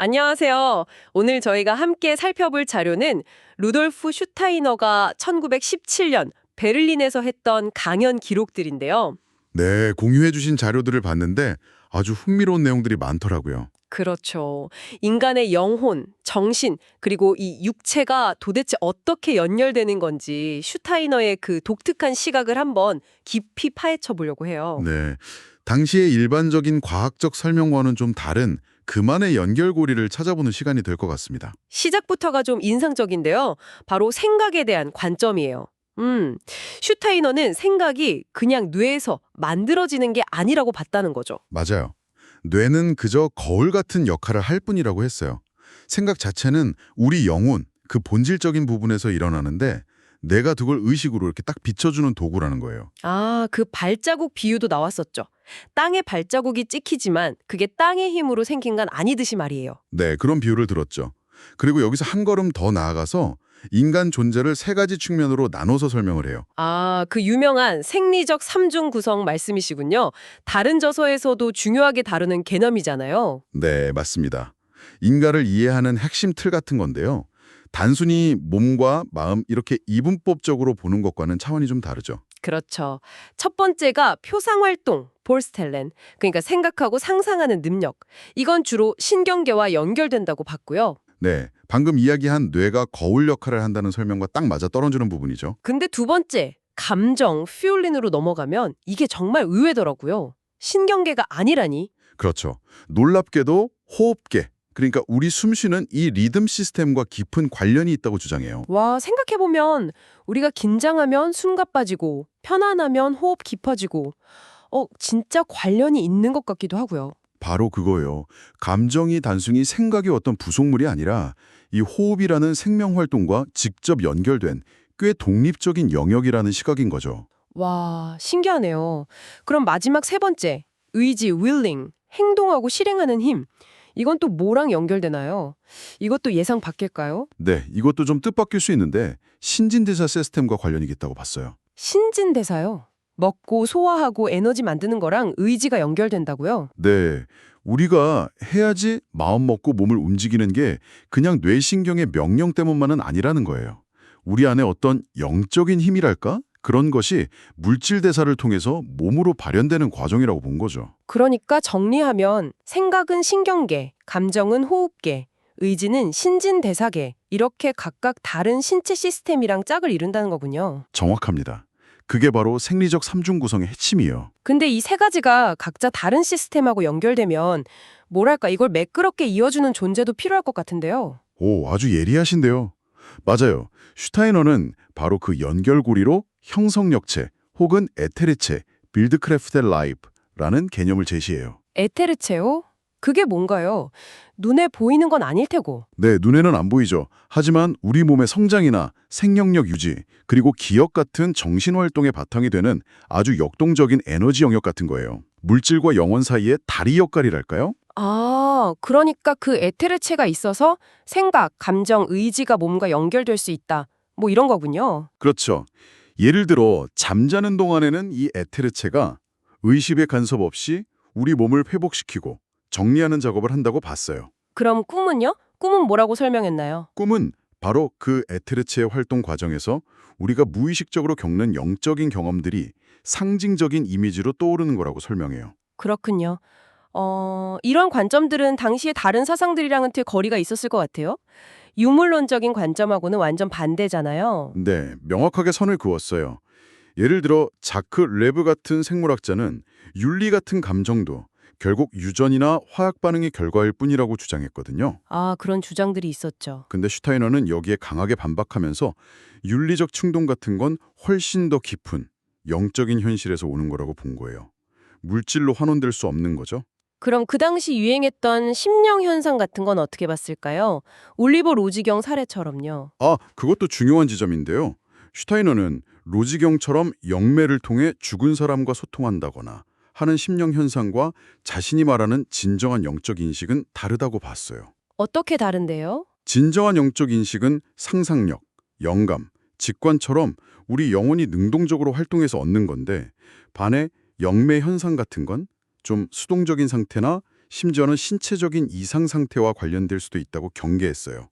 안녕하세요. 오늘 저희가 함께 살펴볼 자료는 루돌프 슈타이너가 1917년 베를린에서 했던 강연 기록들인데요. 네, 공유해 주신 자료들을 봤는데 아주 흥미로운 내용들이 많더라고요. 그렇죠. 인간의 영혼, 정신, 그리고 이 육체가 도대체 어떻게 연결되는 건지 슈타이너의 그 독특한 시각을 한번 깊이 파헤쳐 보려고 해요. 네, 당시의 일반적인 과학적 설명과는 좀 다른 그만의 연결고리를 찾아보는 시간이 될 것 같습니다. 시작부터가 좀 인상적인데요. 바로 생각에 대한 관점이에요. 슈타이너는 생각이 그냥 뇌에서 만들어지는 게 아니라고 봤다는 거죠. 맞아요. 뇌는 그저 거울 같은 역할을 할 뿐이라고 했어요. 생각 자체는 우리 영혼, 그 본질적인 부분에서 일어나는데 내가 그걸 의식으로 이렇게 딱 비춰주는 도구라는 거예요. 아, 그 발자국 비유도 나왔었죠. 땅에 발자국이 찍히지만 그게 땅의 힘으로 생긴 건 아니듯이 말이에요. 네, 그런 비유를 들었죠. 그리고 여기서 한 걸음 더 나아가서 인간 존재를 세 가지 측면으로 나눠서 설명을 해요. 아, 그 유명한 생리적 삼중 구성 말씀이시군요. 다른 저서에서도 중요하게 다루는 개념이잖아요. 네, 맞습니다. 인간을 이해하는 핵심 틀 같은 건데요. 단순히 몸과 마음 이렇게 이분법적으로 보는 것과는 차원이 좀 다르죠. 그렇죠. 첫 번째가 표상활동, 볼스텔렌. 그러니까 생각하고 상상하는 능력. 이건 주로 신경계와 연결된다고 봤고요. 네, 방금 이야기한 뇌가 거울 역할을 한다는 설명과 딱 맞아떨어지는 부분이죠. 근데 두 번째, 감정, 퓨올린으로 넘어가면 이게 정말 의외더라고요. 신경계가 아니라니. 그렇죠. 놀랍게도 호흡계, 그러니까 우리 숨쉬는 이 리듬 시스템과 깊은 관련이 있다고 주장해요. 와, 생각해보면 우리가 긴장하면 숨가 빠지고 편안하면 호흡 깊어지고 진짜 관련이 있는 것 같기도 하고요. 바로 그거예요. 감정이 단순히 생각의 어떤 부속물이 아니라 이 호흡이라는 생명활동과 직접 연결된 꽤 독립적인 영역이라는 시각인 거죠. 와, 신기하네요. 그럼 마지막 세 번째, 의지, willing, 행동하고 실행하는 힘. 이건 또 뭐랑 연결되나요? 이것도 예상 밖일까요? 네, 이것도 좀 뜻밖일 수 있는데 신진대사 시스템과 관련이 있다고 봤어요. 신진대사요. 먹고 소화하고 에너지 만드는 거랑 의지가 연결된다고요? 네, 우리가 해야지 마음 먹고 몸을 움직이는 게 그냥 뇌신경의 명령 때문만은 아니라는 거예요. 우리 안에 어떤 영적인 힘이랄까? 그런 것이 물질 대사를 통해서 몸으로 발현되는 과정이라고 본 거죠. 그러니까 정리하면 생각은 신경계, 감정은 호흡계, 의지는 신진대사계 이렇게 각각 다른 신체 시스템이랑 짝을 이룬다는 거군요. 정확합니다. 그게 바로 생리적 삼중 구성의 핵심이에요. 근데 이 세 가지가 각자 다른 시스템하고 연결되면 뭐랄까 이걸 매끄럽게 이어주는 존재도 필요할 것 같은데요. 오, 아주 예리하신데요. 맞아요. 슈타이너는 바로 그 연결고리로 형성역체 혹은 에테르체, 빌드크래프트 라이프라는 개념을 제시해요. 에테르체오? 그게 뭔가요? 눈에 보이는 건 아닐 테고. 네, 눈에는 안 보이죠. 하지만 우리 몸의 성장이나 생명력 유지, 그리고 기억 같은 정신활동의 바탕이 되는 아주 역동적인 에너지 영역 같은 거예요. 물질과 영혼 사이의 다리 역할이랄까요? 아, 그러니까 그 에테르체가 있어서 생각, 감정, 의지가 몸과 연결될 수 있다. 뭐 이런 거군요. 그렇죠. 예를 들어 잠자는 동안에는 이 에테르체가 의식의 간섭 없이 우리 몸을 회복시키고 정리하는 작업을 한다고 봤어요. 그럼 꿈은요? 꿈은 뭐라고 설명했나요? 꿈은 바로 그 에테르체의 활동 과정에서 우리가 무의식적으로 겪는 영적인 경험들이 상징적인 이미지로 떠오르는 거라고 설명해요. 그렇군요. 이런 관점들은 당시의 다른 사상들이랑은 되게 거리가 있었을 것 같아요. 유물론적인 관점하고는 완전 반대잖아요. 네, 명확하게 선을 그었어요. 예를 들어 자크 레브 같은 생물학자는 윤리 같은 감정도 결국 유전이나 화학 반응의 결과일 뿐이라고 주장했거든요. 아, 그런 주장들이 있었죠. 근데 슈타이너는 여기에 강하게 반박하면서 윤리적 충동 같은 건 훨씬 더 깊은 영적인 현실에서 오는 거라고 본 거예요. 물질로 환원될 수 없는 거죠. 그럼 그 당시 유행했던 심령 현상 같은 건 어떻게 봤을까요? 올리버 로지경 사례처럼요. 아, 그것도 중요한 지점인데요. 슈타이너는 로지경처럼 영매를 통해 죽은 사람과 소통한다거나 하는 심령 현상과 자신이 말하는 진정한 영적 인식은 다르다고 봤어요. 어떻게 다른데요? 진정한 영적 인식은 상상력, 영감, 직관처럼 우리 영혼이 능동적으로 활동해서 얻는 건데 반해 영매 현상 같은 건 좀 수동적인 상태나 심지어는 신체적인 이상 상태와 관련될 수도 있다고 경계했어요.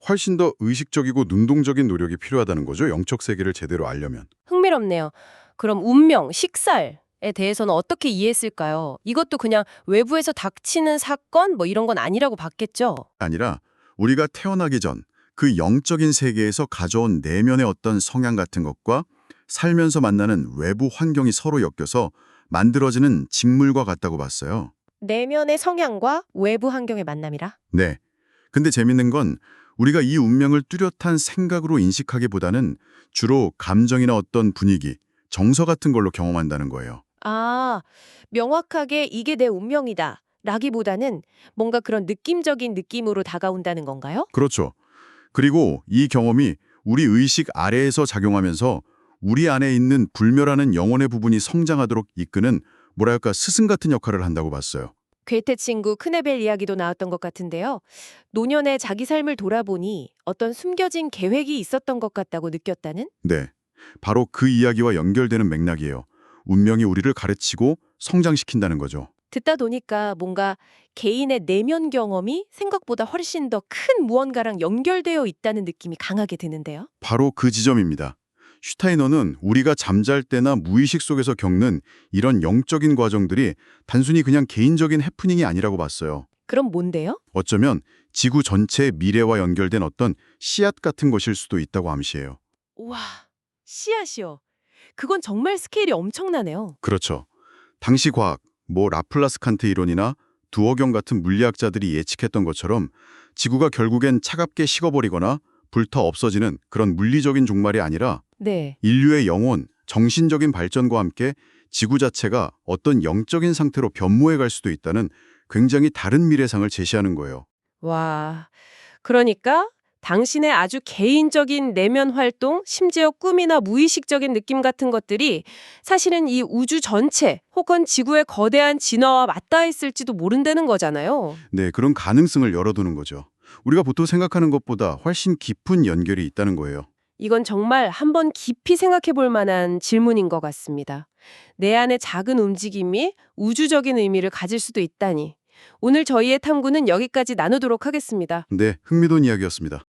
훨씬 더 의식적이고 능동적인 노력이 필요하다는 거죠. 영적 세계를 제대로 알려면. 흥미롭네요. 그럼 운명, 식살에 대해서는 어떻게 이해했을까요? 이것도 그냥 외부에서 닥치는 사건 뭐 이런 건 아니라고 봤겠죠? 아니라 우리가 태어나기 전 그 영적인 세계에서 가져온 내면의 어떤 성향 같은 것과 살면서 만나는 외부 환경이 서로 엮여서 만들어지는 직물과 같다고 봤어요. 내면의 성향과 외부 환경의 만남이라? 네. 근데 재밌는 건 우리가 이 운명을 뚜렷한 생각으로 인식하기보다는 주로 감정이나 어떤 분위기, 정서 같은 걸로 경험한다는 거예요. 아, 명확하게 이게 내 운명이다. 라기보다는 뭔가 그런 느낌적인 느낌으로 다가온다는 건가요? 그렇죠. 그리고 이 경험이 우리 의식 아래에서 작용하면서 우리 안에 있는 불멸하는 영혼의 부분이 성장하도록 이끄는 뭐랄까 스승 같은 역할을 한다고 봤어요. 괴테 친구 크네벨 이야기도 나왔던 것 같은데요. 노년의 자기 삶을 돌아보니 어떤 숨겨진 계획이 있었던 것 같다고 느꼈다는? 네. 바로 그 이야기와 연결되는 맥락이에요. 운명이 우리를 가르치고 성장시킨다는 거죠. 듣다 보니까 뭔가 개인의 내면 경험이 생각보다 훨씬 더 큰 무언가랑 연결되어 있다는 느낌이 강하게 드는데요. 바로 그 지점입니다. 슈타이너는 우리가 잠잘 때나 무의식 속에서 겪는 이런 영적인 과정들이 단순히 그냥 개인적인 해프닝이 아니라고 봤어요. 그럼 뭔데요? 어쩌면 지구 전체의 미래와 연결된 어떤 씨앗 같은 것일 수도 있다고 암시해요. 우와, 씨앗이요. 그건 정말 스케일이 엄청나네요. 그렇죠. 당시 과학, 라플라스 칸트 이론이나 두어경 같은 물리학자들이 예측했던 것처럼 지구가 결국엔 차갑게 식어버리거나 불타 없어지는 그런 물리적인 종말이 아니라 네. 인류의 영혼, 정신적인 발전과 함께 지구 자체가 어떤 영적인 상태로 변모해 갈 수도 있다는 굉장히 다른 미래상을 제시하는 거예요. 와, 그러니까 당신의 아주 개인적인 내면 활동, 심지어 꿈이나 무의식적인 느낌 같은 것들이 사실은 이 우주 전체 혹은 지구의 거대한 진화와 맞닿아 있을지도 모른다는 거잖아요. 네, 그런 가능성을 열어두는 거죠. 우리가 보통 생각하는 것보다 훨씬 깊은 연결이 있다는 거예요. 이건 정말 한번 깊이 생각해 볼 만한 질문인 것 같습니다. 내 안의 작은 움직임이 우주적인 의미를 가질 수도 있다니. 오늘 저희의 탐구는 여기까지 나누도록 하겠습니다. 네, 흥미로운 이야기였습니다.